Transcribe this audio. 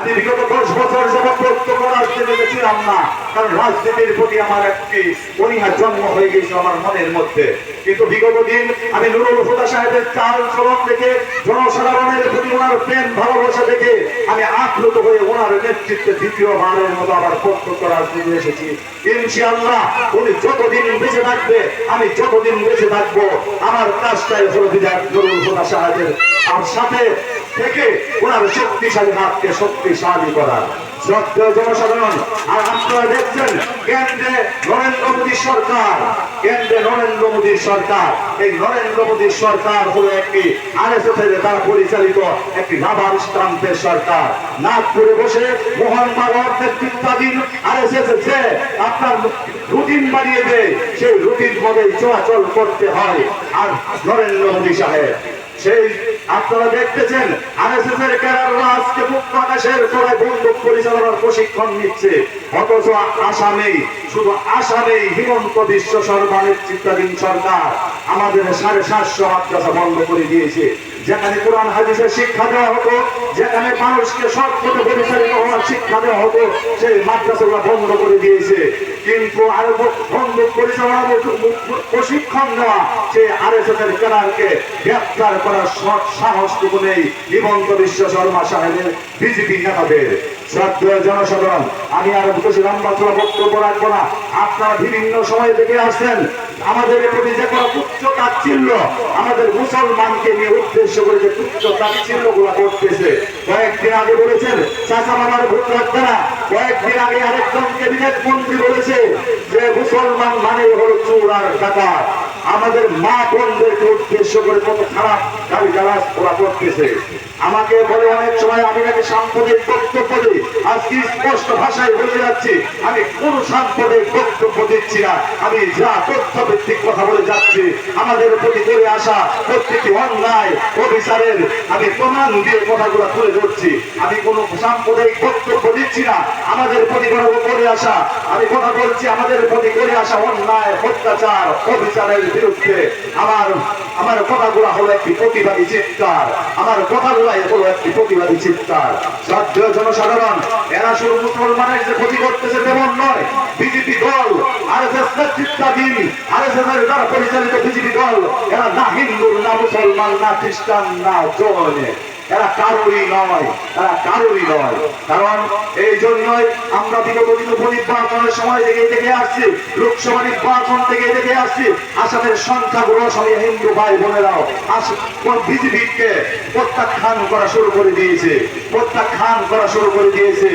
রাজনীতি বিগত 10 বছর যাবৎ প্রত্যক্ষ রাজনীতিতে ছিলাম না, কারণ রাজনীতির প্রতি আমার একটি অনীহা জন্ম হয়ে গেছে আমার মনের মধ্যে। কিন্তু বিগত দিন আমি নুরুল হুদা সাহেবের চাল চলন দেখে, জনসাধারণের প্রতি ওনার প্রেম ভালোবাসা দেখে আমি আপ্লুত হয়ে ওনার নেতৃত্বে দ্বিতীয়বারের মতো আবার প্রত্যক্ষ রাজনীতি এসেছি। ইনশাআল্লাহ উনি যতদিন বেঁচে থাকবে, আমি যতদিন বেঁচে থাকবো, আমার কাজটাই হলো বিধায়ক নুরুল হুদা সাহেবের আর সাথে থেকে ওনার শক্তিশালী হাতকে শক্তিশালী করা। শ্রদ্ধেয় জনসাধারণ, আর আপনারা দেখছেন কেন্দ্রে নরেন্দ্র মোদী সরকার, কেন্দ্রে নরেন্দ্র মোদীর সরকার, এই নরেন্দ্র মোদীর সরকার হলো একটি আরএসএস এর দ্বারা পরিচালিত একটি রাবারস্টাম্পের সরকার। নাগপুরে বসে মোহন ভাগবত নেতৃত্বাধীন আরএসএস যে আপনার রুটিন বানিয়ে দেয়, সেই রুটিন মধ্যে চলাচল করতে হয়। আর নরেন্দ্র মোদী সাহেব সেই আপনারা দেখতেছেন আরএসএস এর ক্যাডাররা আজকে মুক্ত আকাশের তলায় বন্দুক পরিচালনার প্রশিক্ষণ নিচ্ছে, অথচ আসামেই, শুধু আসামেই হিমন্ত বিশ্ব শর্মা নেতৃত্বাধীন সরকার আমাদের 750 মাদ্রাসা বন্ধ করে দিয়েছে। যেখানে কোরআন হাদিসের শিক্ষা দেওয়া হতো, যেখানে মানুষকে সৎ পথে পরিচালিত হওয়ার শিক্ষা দেওয়া হতো, সেই মাদ্রাসাগুলো বন্ধ করে দিয়েছে। কিন্তু আর বন্দুক পরিচালনার প্রশিক্ষণ দেওয়া সেই আরএসএস এর ক্যাডারকে গ্রেফতার করার সাহসটুকু নেই হিমন্ত বিশ্ব শর্মা সাহেবের বিজেপি নেতাদের। শ্রদ্ধেয় জনসাধারণ, আমি আর বেশি লম্বা চড়া বক্তব্য রাখবো না। আপনারা বিভিন্ন সময় দেখে আসছেন আমাদের প্রতি যে কোনো তুচ্ছ তাচ্ছিল্য, আমাদের মুসলমানকে নিয়ে উদ্দেশ্য করে যে তুচ্ছ তাচ্ছিল্য গুলা করতেছে। কয়েকদিন আগে বলেছেন চাচা মামার ভোট লাগবে না, কয়েকদিন আগে আরেকজন ক্যাবিনেট মন্ত্রী বলেছে যে মুসলমান মানে হল চোর আর ডাকাত। আমাদের মা বোনদেরকে উদ্দেশ্য করে কত খারাপ গালি গালাজ ওরা করতেছে। আমাকে বলে অনেক সময় আমি নাকি সাম্প্রদায়িক বক্তব্য দিই। আজকে স্পষ্ট ভাষায় বলে যাচ্ছি, আমি কোন সাম্প্রদায়িক বক্তব্য দিচ্ছি না। আমি যা তথ্য ভিত্তিক কথা বলে যাচ্ছি, আমাদের প্রতি করে আসা প্রত্যেকটি অন্যায় অবিচারের আমি প্রমাণ দিয়ে কথাগুলো তুলে ধরছি। আমি কোন সাম্প্রদায়িক বক্তব্য দিচ্ছি না। আমাদের প্রতি করে আসা, আমি কথা বলছি আমাদের প্রতি করে আসা অন্যায় অত্যাচার অবিচারের বিরুদ্ধে আমার কথাগুলো হলো একটি প্রতিবাদী চিৎকার, আমার কথাগুলাই হলো একটি প্রতিবাদী চিৎকার। শ্রদ্ধেয় জনসাধারণ, এরা শুধু মুসলমানের যে ক্ষতি করতেছে তেমন নয়। বিজেপি দল, আরএসএস নেতৃত্বাধীন আরএসএস এর দ্বারা পরিচালিত বিজেপি দল, এরা না হিন্দু, না মুসলমান, না খ্রিস্টান, না জৈন, এরা কারোরই নয়, এরা কারোরই নয়। কারণ এই জন্যই আমরা বিগত দিন উপনির্বাচনের সময় থেকে দেখে আসছি, লোকসভা নির্বাচন থেকে দেখে আসছি, আসামের সংখ্যাগুলো সবাই হিন্দু ভাই বোনেরাও বিজেপিকে প্রত্যাখ্যান করা শুরু করে দিয়েছে, প্রত্যাখ্যান করা শুরু করে দিয়েছে।